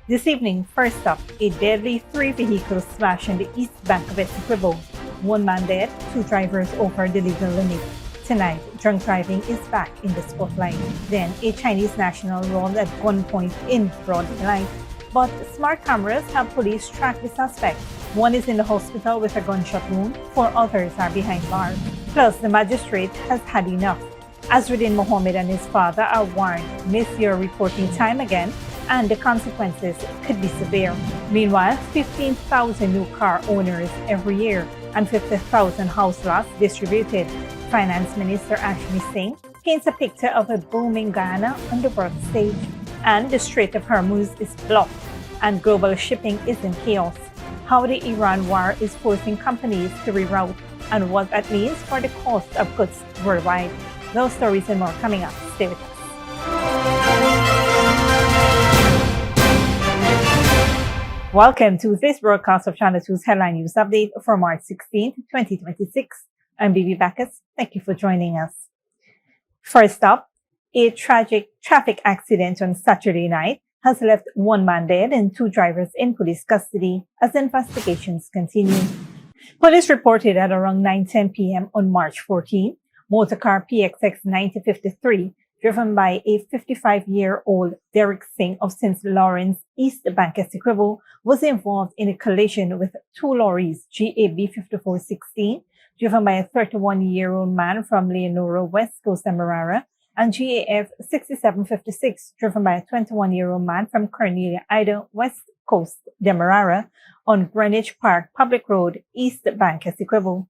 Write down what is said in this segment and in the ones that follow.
This evening, first up, a deadly three-vehicle smash in the East Bank of Essequibo. One man dead, two drivers over the legal limit. Tonight, drunk driving is back in the spotlight. Then, a Chinese national robbed at gunpoint in broad daylight. But smart cameras help police track the suspect. One is in the hospital with a gunshot wound, four others are behind bars. Plus, the magistrate has had enough. Azruddin Mohamed and his father are warned, miss your reporting time again, and the consequences could be severe. Meanwhile, 15,000 new car owners every year and 50,000 house lots distributed. Finance Minister Ashni Singh paints a picture of a booming Guyana on the world stage. And the Strait of Hormuz is blocked and global shipping is in chaos. How the Iran war is forcing companies to reroute and what that means for the cost of goods worldwide. Those stories and more coming up. Stay with us. Welcome to this broadcast of Channel 2's Headline News Update for March 16, 2026. I'm Bibi Bacchus. Thank you for joining us. First up, a tragic traffic accident on Saturday night has left one man dead and two drivers in police custody as investigations continue. Police reported at around 9:10 p.m. on March 14, motorcar PXX 9053, driven by a 55-year-old Derek Singh of St. Lawrence, East Bank Essequibo, was involved in a collision with two lorries, GAB 5416, driven by a 31-year-old man from Leonora, West Coast, Demerara, and GAF 6756, driven by a 21-year-old man from Cornelia, Ida, West Coast, Demerara, on Greenwich Park Public Road, East Bank Essequibo.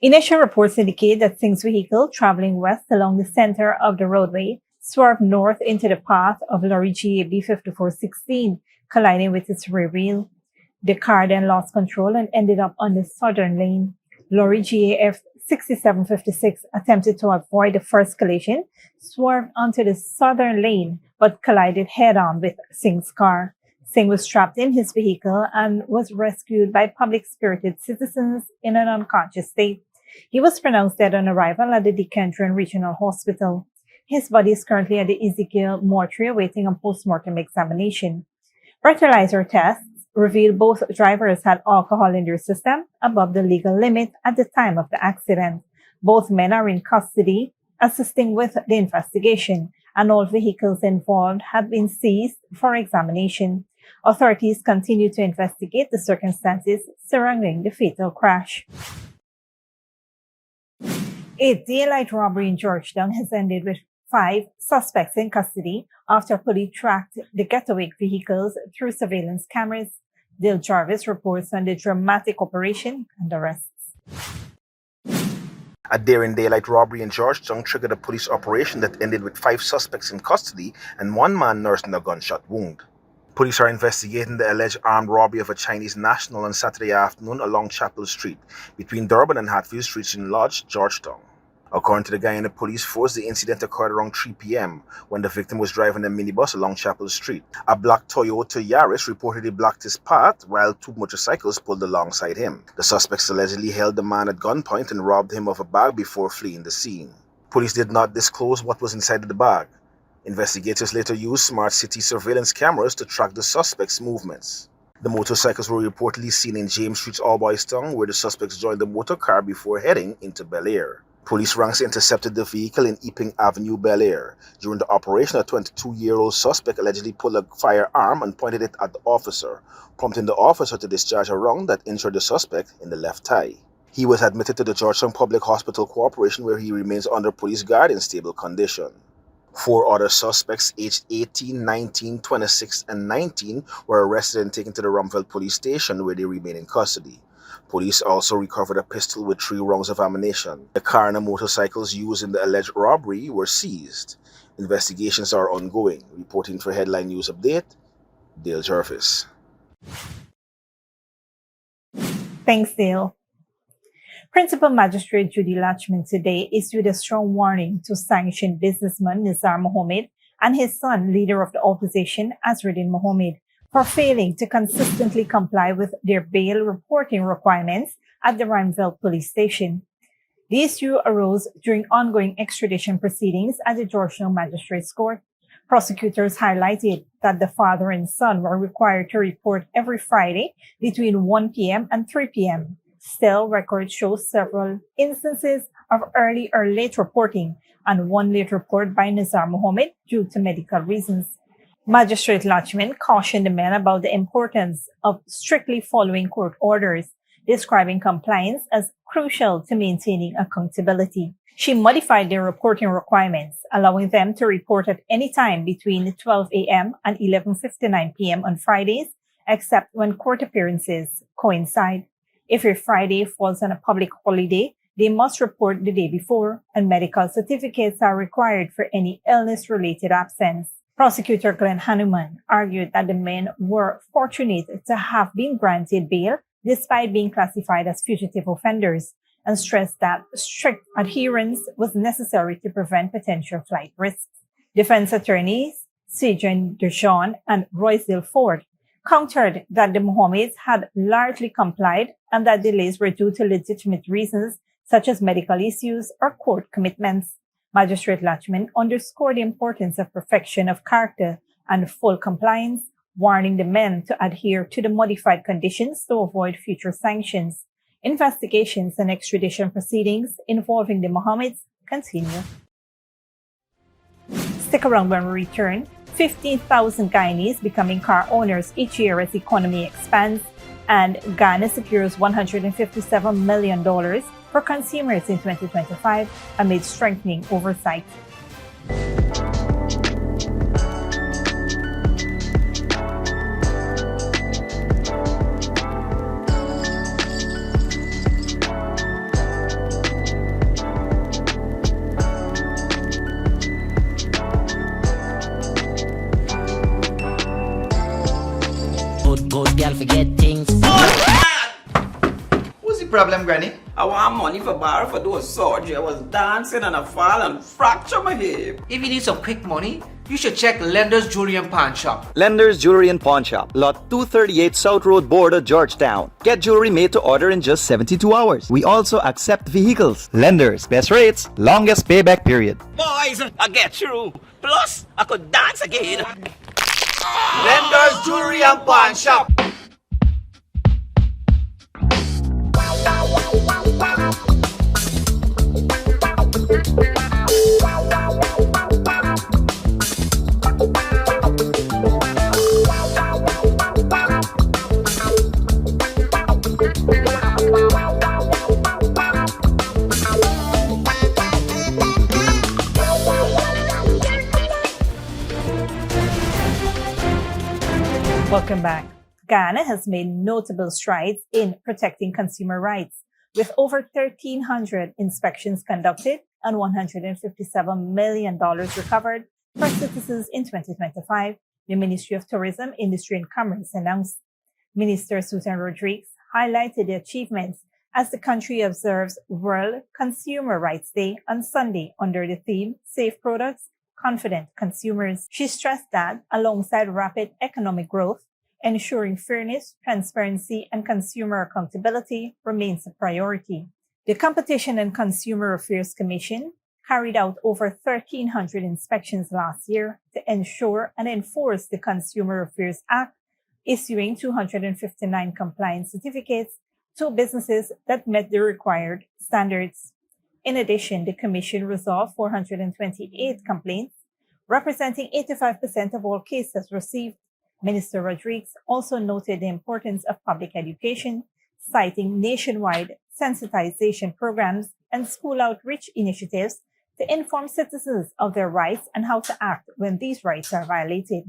Initial reports indicate that Singh's vehicle, traveling west along the center of the roadway, swerved north into the path of lorry GAB 5416, colliding with its rear wheel. The car then lost control and ended up on the southern lane. Lorry GAF 6756 attempted to avoid the first collision, swerved onto the southern lane, but collided head-on with Singh's car. Singh was trapped in his vehicle and was rescued by public-spirited citizens in an unconscious state. He was pronounced dead on arrival at the Decandron Regional Hospital. His body is currently at the Ezekiel mortuary awaiting a post-mortem examination. Breathalyzer tests revealed both drivers had alcohol in their system above the legal limit at the time of the accident. Both men are in custody, assisting with the investigation, and all vehicles involved have been seized for examination. Authorities continue to investigate the circumstances surrounding the fatal crash. A daylight robbery in Georgetown has ended with 5 suspects in custody after police tracked the getaway vehicles through surveillance cameras. Dale Jarvis reports on the dramatic operation and arrests. A daring daylight robbery in Georgetown triggered a police operation that ended with 5 suspects in custody and one man nursing a gunshot wound. Police are investigating the alleged armed robbery of a Chinese national on Saturday afternoon along Chapel Street, between Durban and Hatfield Streets in Lodge, Georgetown. According to the Guyana Police Force, the incident occurred around 3 p.m. when the victim was driving a minibus along Chapel Street. A black Toyota Yaris reportedly blocked his path while 2 motorcycles pulled alongside him. The suspects allegedly held the man at gunpoint and robbed him of a bag before fleeing the scene. Police did not disclose what was inside the bag. Investigators later used smart city surveillance cameras to track the suspects' movements. The motorcycles were reportedly seen in James Street, Alboystown, where the suspects joined the motor car before heading into Bel Air. Police ranks intercepted the vehicle in Epping Avenue, Bel Air. During the operation, a 22-year-old suspect allegedly pulled a firearm and pointed it at the officer, prompting the officer to discharge a round that injured the suspect in the left thigh. He was admitted to the Georgetown Public Hospital Corporation, where he remains under police guard in stable condition. 4 other suspects, aged 18, 19, 26, and 19, were arrested and taken to the Rumville Police Station, where they remain in custody. Police also recovered a pistol with 3 rounds of ammunition. The car and the motorcycles used in the alleged robbery were seized. Investigations are ongoing. Reporting for Headline News Update, Dale Jarvis. Thanks, Dale. Principal Magistrate Judy Lachman today issued a strong warning to sanctioned businessman Nizar Mohamed and his son, leader of the opposition, Azruddin Mohamed, for failing to consistently comply with their bail reporting requirements at the Rumville Police Station. The issue arose during ongoing extradition proceedings at the Georgetown Magistrates Court. Prosecutors highlighted that the father and son were required to report every Friday between 1 p.m. and 3 p.m. Still, records show several instances of early or late reporting and one late report by Nizar Mohamed due to medical reasons. Magistrate Lachman cautioned the men about the importance of strictly following court orders, describing compliance as crucial to maintaining accountability. She modified their reporting requirements, allowing them to report at any time between 12 a.m. and 11:59 p.m. on Fridays, except when court appearances coincide. If a Friday falls on a public holiday, they must report the day before, and medical certificates are required for any illness-related absence. Prosecutor Glenn Hanuman argued that the men were fortunate to have been granted bail despite being classified as fugitive offenders, and stressed that strict adherence was necessary to prevent potential flight risks. Defense attorneys Sejan Deshawn and Roysdale Ford countered that the Mohammeds had largely complied and that delays were due to legitimate reasons such as medical issues or court commitments. Magistrate Lachman underscored the importance of perfection of character and full compliance, warning the men to adhere to the modified conditions to avoid future sanctions. Investigations and extradition proceedings involving the Mohammeds continue. Stick around when we return. 15,000 Guyanese becoming car owners each year as the economy expands, and Ghana secures $157 million for consumers in 2025 amid strengthening oversight. Good girl forget things. What's the problem, Granny? I want money for borrow for those surgery. I was dancing and I fall and fracture my hip. If you need some quick money, you should check Lender's Jewelry and Pawn Shop. Lender's Jewelry and Pawn Shop, Lot 238 South Road Border, Georgetown. Get jewelry made to order in just 72 hours. We also accept vehicles. Lender's, best rates, longest payback period. Boys, I get through. Plus, I could dance again. Lender's Jewelry and Pawn Shop. Welcome back. Guyana has made notable strides in protecting consumer rights, with over 1,300 inspections conducted and $157 million recovered for citizens in 2025, the Ministry of Tourism, Industry and Commerce announced. Minister Susan Rodriguez highlighted the achievements as the country observes World Consumer Rights Day on Sunday under the theme Safe Products, Confident Consumers. She stressed that, alongside rapid economic growth, ensuring fairness, transparency, and consumer accountability remains a priority. The Competition and Consumer Affairs Commission carried out over 1,300 inspections last year to ensure and enforce the Consumer Affairs Act, issuing 259 compliance certificates to businesses that met the required standards. In addition, the Commission resolved 428 complaints, representing 85% of all cases received. Minister Rodriguez also noted the importance of public education, citing nationwide sensitization programs and school outreach initiatives to inform citizens of their rights and how to act when these rights are violated.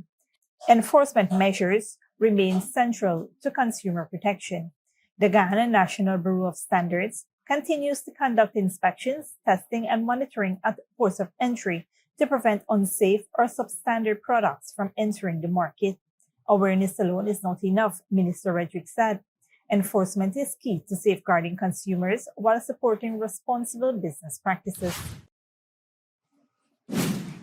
Enforcement measures remain central to consumer protection. The Guyana National Bureau of Standards continues to conduct inspections, testing, and monitoring at the ports of entry to prevent unsafe or substandard products from entering the market. Awareness alone is not enough, Minister Rodriguez said. Enforcement is key to safeguarding consumers while supporting responsible business practices.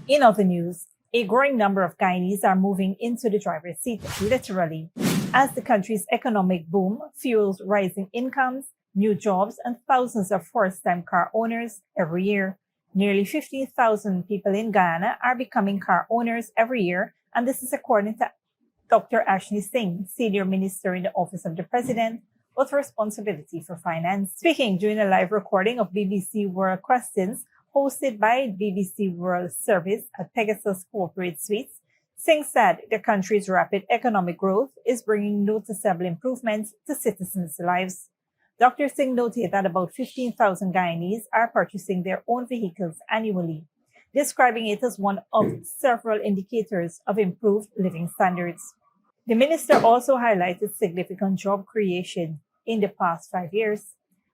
In other news, a growing number of Guyanese are moving into the driver's seat, literally, as the country's economic boom fuels rising incomes, new jobs, and thousands of first-time car owners every year. Nearly 15,000 people in Guyana are becoming car owners every year, and this is according to Dr. Ashni Singh, Senior Minister in the Office of the President with responsibility for finance. Speaking during a live recording of BBC World Questions hosted by BBC World Service at Pegasus Corporate Suites, Singh said the country's rapid economic growth is bringing noticeable improvements to citizens' lives. Dr. Singh noted that about 15,000 Guyanese are purchasing their own vehicles annually, describing it as one of several indicators of improved living standards. The minister also highlighted significant job creation in the past 5 years.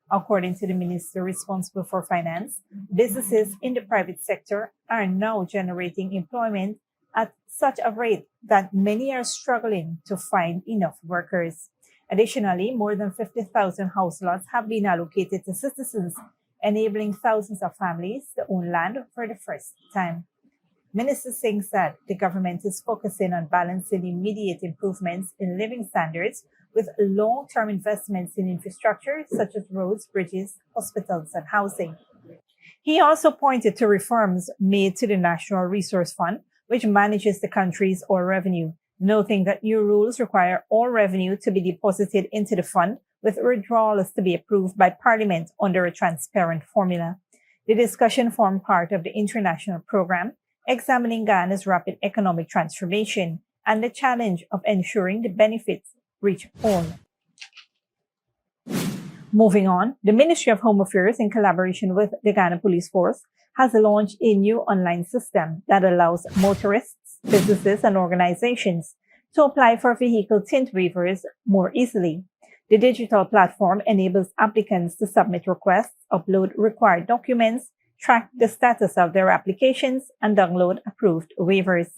According to the minister responsible for finance, businesses in the private sector are now generating employment at such a rate that many are struggling to find enough workers. Additionally, more than 50,000 house lots have been allocated to citizens, enabling thousands of families to own land for the first time. Minister Singh said the government is focusing on balancing immediate improvements in living standards with long-term investments in infrastructure such as roads, bridges, hospitals, and housing. He also pointed to reforms made to the National Resource Fund, which manages the country's oil revenue, noting that new rules require all revenue to be deposited into the fund, with withdrawals to be approved by Parliament under a transparent formula. The discussion formed part of the international program examining Guyana's rapid economic transformation and the challenge of ensuring the benefits reach all. Moving on, the Ministry of Home Affairs, in collaboration with the Ghana Police Force, has launched a new online system that allows motorists, businesses, and organizations to apply for vehicle tint waivers more easily. The digital platform enables applicants to submit requests, upload required documents, track the status of their applications, and download approved waivers.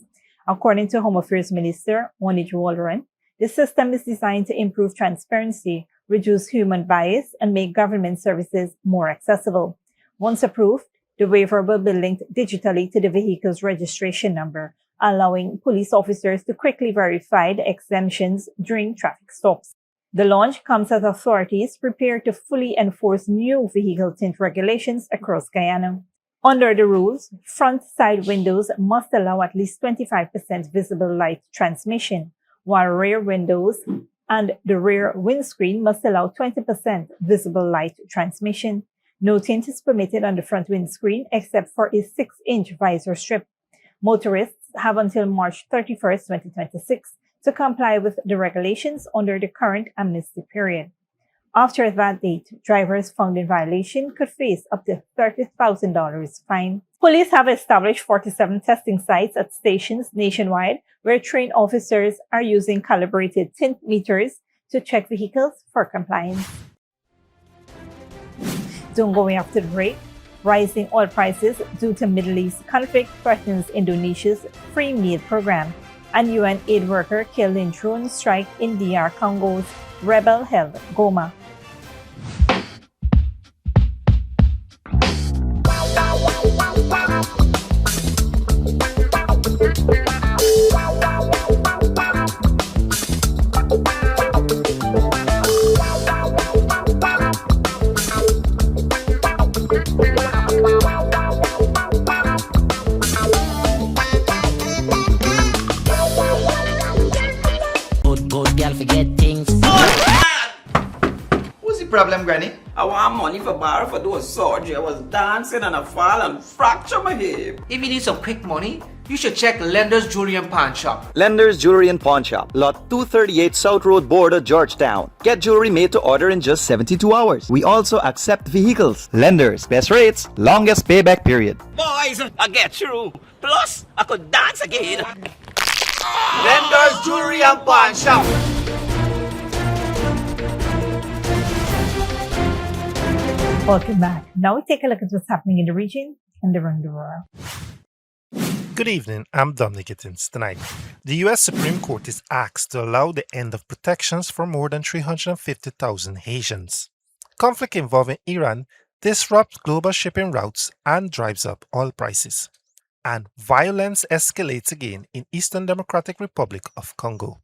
According to Home Affairs Minister Onij Walleran, the system is designed to improve transparency, reduce human bias, and make government services more accessible. Once approved, the waiver will be linked digitally to the vehicle's registration number, allowing police officers to quickly verify the exemptions during traffic stops. The launch comes as authorities prepare to fully enforce new vehicle tint regulations across Guyana. Under the rules, front side windows must allow at least 25% visible light transmission, while rear windows and the rear windscreen must allow 20% visible light transmission. No tint is permitted on the front windscreen except for a 6-inch visor strip. Motorists have until March 31, 2026 to comply with the regulations under the current amnesty period. After that date, drivers found in violation could face up to $30,000 fine. Police have established 47 testing sites at stations nationwide where trained officers are using calibrated tint meters to check vehicles for compliance. Soon going after the break, rising oil prices due to Middle East conflict threatens Indonesia's free meal program. And UN aid worker killed in drone strike in DR Congo's rebel-held Goma. Good girl forget things. What's the problem, Granny? I want money for borrow for those surgery. I was dancing and I fall and fracture my hip. If you need some quick money, you should check Lender's Jewelry and Pawn Shop. Lender's Jewelry and Pawn Shop, Lot 238 South Road Border, Georgetown. Get jewelry made to order in just 72 hours. We also accept vehicles. Lender's, best rates, longest payback period. Boys, I get through. Plus, I could dance again. Lender's Jewelry and Pawn Shop. Welcome back. Now we take a look at what's happening in the region and around the world. Good evening, I'm Dominic Gittins. Tonight, the U.S. Supreme Court is asked to allow the end of protections for more than 350,000 Haitians. Conflict involving Iran disrupts global shipping routes and drives up oil prices. And violence escalates again in Eastern Democratic Republic of Congo.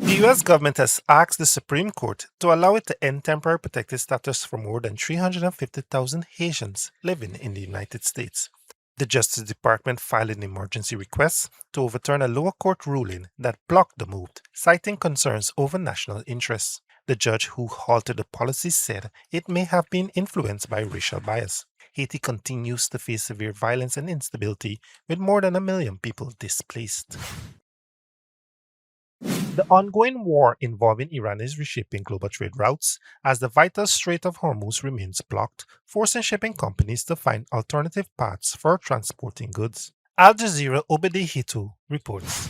The U.S. government has asked the Supreme Court to allow it to end temporary protected status for more than 350,000 Haitians living in the United States. The Justice Department filed an emergency request to overturn a lower court ruling that blocked the move, citing concerns over national interests. The judge who halted the policy said it may have been influenced by racial bias. Haiti continues to face severe violence and instability, with more than 1 million people displaced. The ongoing war involving Iran is reshaping global trade routes as the vital Strait of Hormuz remains blocked, forcing shipping companies to find alternative paths for transporting goods. Al Jazeera Obedi Hito reports.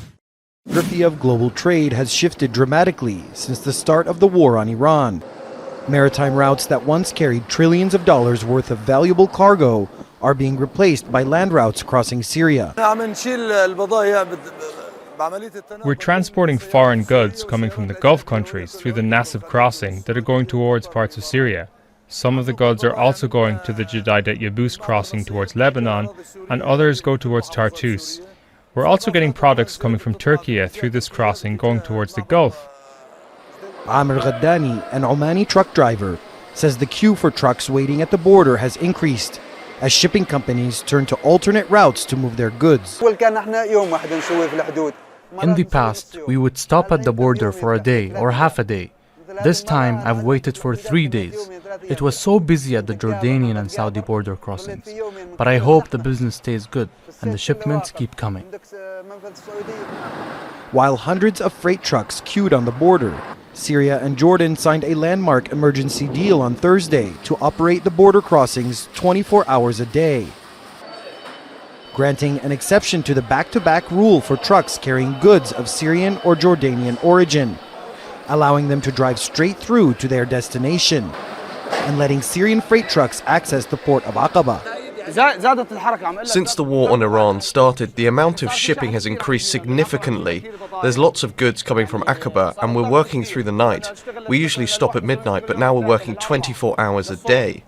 The geography of global trade has shifted dramatically since the start of the war on Iran. Maritime routes that once carried trillions of dollars worth of valuable cargo are being replaced by land routes crossing Syria. We're transporting foreign goods coming from the Gulf countries through the Nassif crossing that are going towards parts of Syria. Some of the goods are also going to the Jadida Yabus crossing towards Lebanon, and others go towards Tartus. We're also getting products coming from Turkey through this crossing going towards the Gulf. Amr Ghaddani, an Omani truck driver, says the queue for trucks waiting at the border has increased as shipping companies turn to alternate routes to move their goods. In the past, we would stop at the border for a day or half a day. This time, I've waited for 3 days. It was so busy at the Jordanian and Saudi border crossings. But I hope the business stays good and the shipments keep coming. While hundreds of freight trucks queued on the border, Syria and Jordan signed a landmark emergency deal on Thursday to operate the border crossings 24 hours a day, granting an exception to the back-to-back rule for trucks carrying goods of Syrian or Jordanian origin, allowing them to drive straight through to their destination, and letting Syrian freight trucks access the port of Aqaba. Since the war on Iran started, the amount of shipping has increased significantly. There's lots of goods coming from Aqaba, and we're working through the night. We usually stop at midnight, but now we're working 24 hours a day.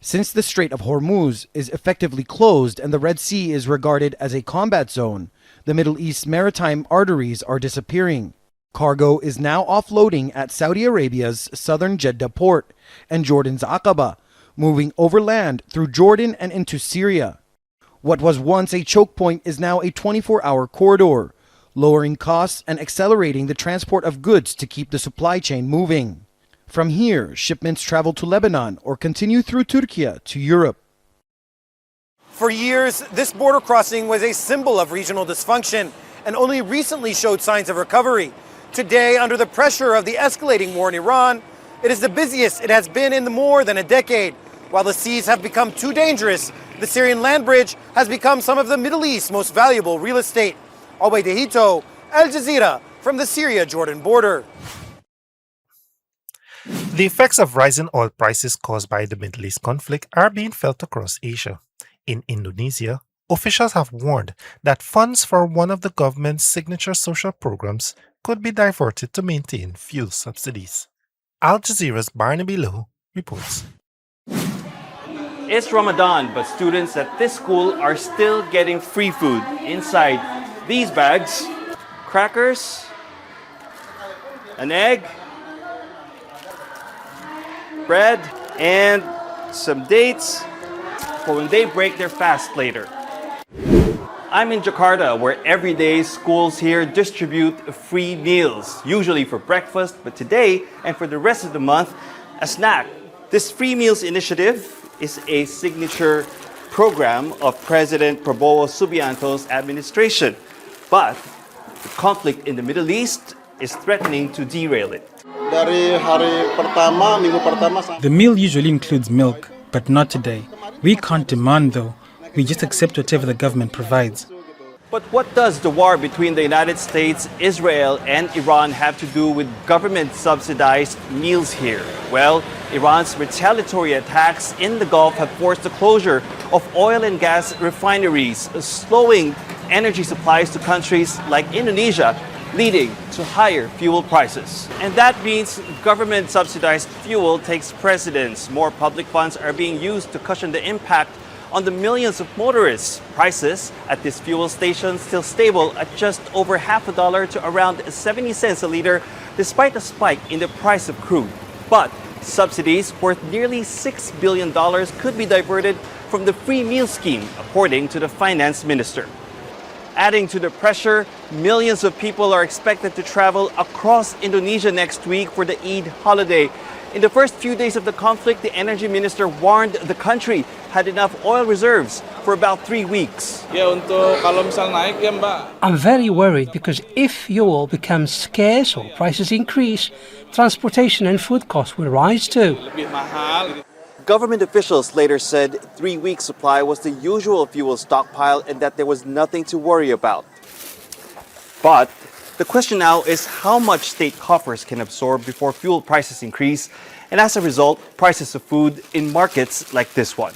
Since the Strait of Hormuz is effectively closed and the Red Sea is regarded as a combat zone, the Middle East's maritime arteries are disappearing. Cargo is now offloading at Saudi Arabia's southern Jeddah port and Jordan's Aqaba, moving overland through Jordan and into Syria. What was once a choke point is now a 24-hour corridor, lowering costs and accelerating the transport of goods to keep the supply chain moving. From here, shipments travel to Lebanon or continue through Turkey to Europe. For years, this border crossing was a symbol of regional dysfunction and only recently showed signs of recovery. Today, under the pressure of the escalating war in Iran, it is the busiest it has been in more than a decade. While the seas have become too dangerous, the Syrian land bridge has become some of the Middle East's most valuable real estate. Obedi Hito, Al Jazeera, from the Syria-Jordan border. The effects of rising oil prices caused by the Middle East conflict are being felt across Asia. In Indonesia, officials have warned that funds for one of the government's signature social programs could be diverted to maintain fuel subsidies. Al Jazeera's Barnaby Lowe reports. It's Ramadan, but students at this school are still getting free food inside these bags. Crackers, an egg, bread, and some dates for when they break their fast later. I'm in Jakarta, where every day schools here distribute free meals, usually for breakfast, but today and for the rest of the month, a snack. This free meals initiative is a signature program of President Prabowo Subianto's administration, but the conflict in the Middle East is threatening to derail it. The meal usually includes milk, but not today. We can't demand though. We just accept whatever the government provides. But what does the war between the United States, Israel, and Iran have to do with government-subsidized meals here? Well, Iran's retaliatory attacks in the Gulf have forced the closure of oil and gas refineries, slowing energy supplies to countries like Indonesia, leading to higher fuel prices. And that means government-subsidized fuel takes precedence. More public funds are being used to cushion the impact on the millions of motorists. Prices at this fuel station still stable at just over $0.50 to around 70 cents a liter, despite a spike in the price of crude. But subsidies worth nearly $6 billion could be diverted from the free meal scheme, according to the finance minister. Adding to the pressure, millions of people are expected to travel across Indonesia next week for the Eid holiday. In the first few days of the conflict, the energy minister warned the country had enough oil reserves for about 3 weeks. I'm very worried because if fuel becomes scarce or prices increase, transportation and food costs will rise too. Government officials later said 3 weeks' supply was the usual fuel stockpile and that there was nothing to worry about. But the question now is how much state coffers can absorb before fuel prices increase, and as a result, prices of food in markets like this one.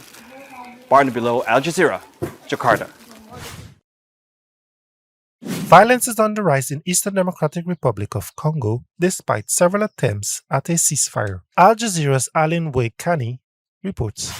Barnaby Low, Al Jazeera, Jakarta. Violence is on the rise in Eastern Democratic Republic of Congo despite several attempts at a ceasefire. Al Jazeera's Alan Waikani reports.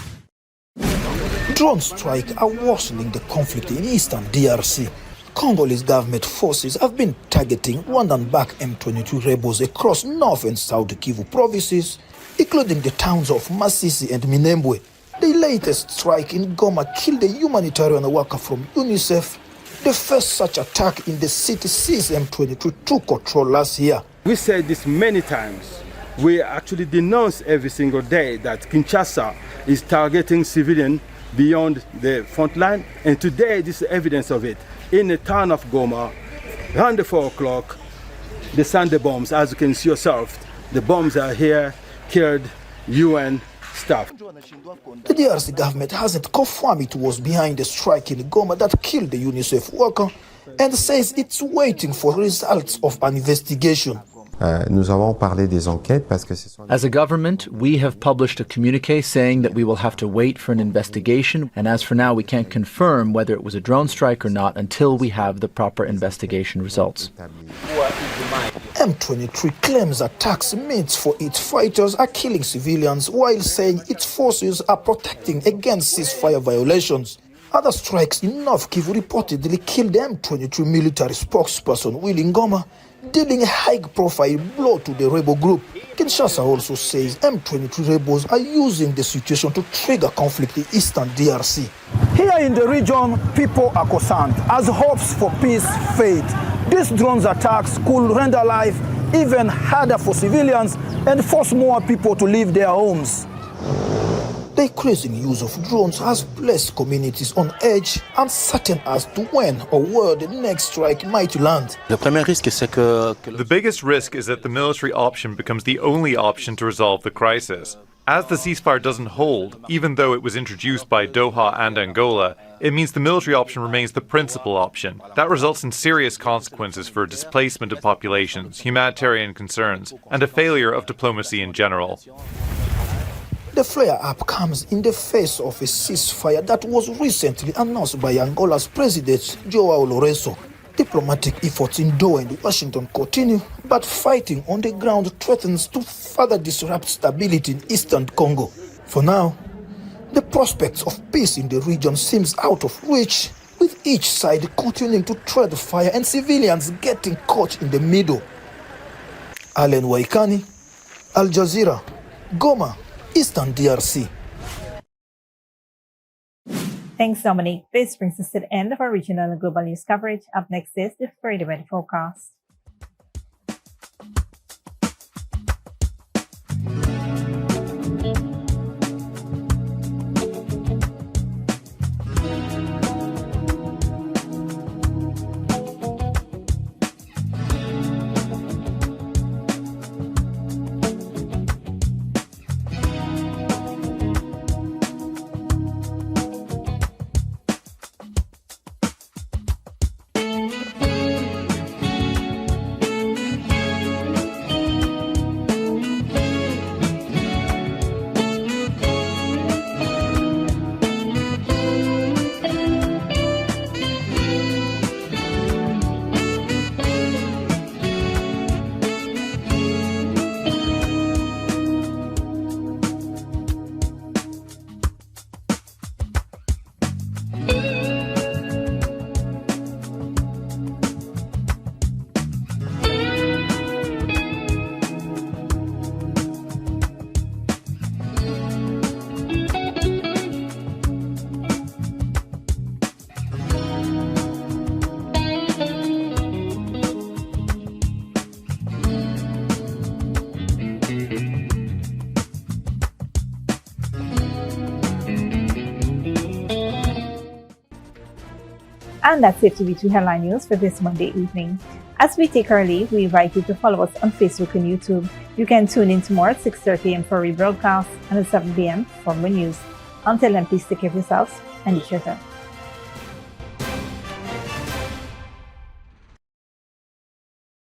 Drone strikes are worsening the conflict in eastern DRC. Congolese government forces have been targeting Rwandan-backed M23 rebels across North and South Kivu provinces, including the towns of Masisi and Minembwe. The latest strike in Goma killed a humanitarian worker from UNICEF. The first such attack in the city since M23 took control last year. We said this many times. We actually denounce every single day that Kinshasa is targeting civilians beyond the front line, and today this is evidence of it. In the town of Goma, around 4 o'clock, they send the bombs. As you can see yourself, the bombs are here, killed UN staff. The DRC government hasn't confirmed it was behind the strike in Goma that killed the UNICEF worker and says it's waiting for results of an investigation. As a government, we have published a communiqué saying that we will have to wait for an investigation, and as for now, we can't confirm whether it was a drone strike or not until we have the proper investigation results. M23 claims attacks meant for its fighters are killing civilians while saying its forces are protecting against ceasefire violations. Other strikes in North Kivu reportedly killed the M23 military spokesperson Willy Ngoma, dealing a high-profile blow to the rebel group. Kinshasa also says M23 rebels are using the situation to trigger conflict in eastern DRC. Here in the region, people are concerned as hopes for peace fade. These drones attacks could render life even harder for civilians and force more people to leave their homes. The increasing use of drones has placed communities on edge, uncertain as to when or where the next strike might land. The biggest risk is that the military option becomes the only option to resolve the crisis. As the ceasefire doesn't hold, even though it was introduced by Doha and Angola, it means the military option remains the principal option. That results in serious consequences for displacement of populations, humanitarian concerns, and a failure of diplomacy in general. The flare-up comes in the face of a ceasefire that was recently announced by Angola's President João Lourenço. Diplomatic efforts in Doha and Washington continue, but fighting on the ground threatens to further disrupt stability in eastern Congo. For now, the prospects of peace in the region seems out of reach, with each side continuing to tread fire and civilians getting caught in the middle. Alan Waikani, Al Jazeera, Goma, Eastern DRC. Thanks, Dominic. This brings us to the end of our regional and global news coverage. Up next is the Spirit Event Forecast. And that's it to V2 Headline News for this Monday evening. As we take our leave, we invite you to follow us on Facebook and YouTube. You can tune in tomorrow at 6:30 a.m. for rebroadcast and at 7 p.m. for more news. Until then, please take care of yourselves and each other.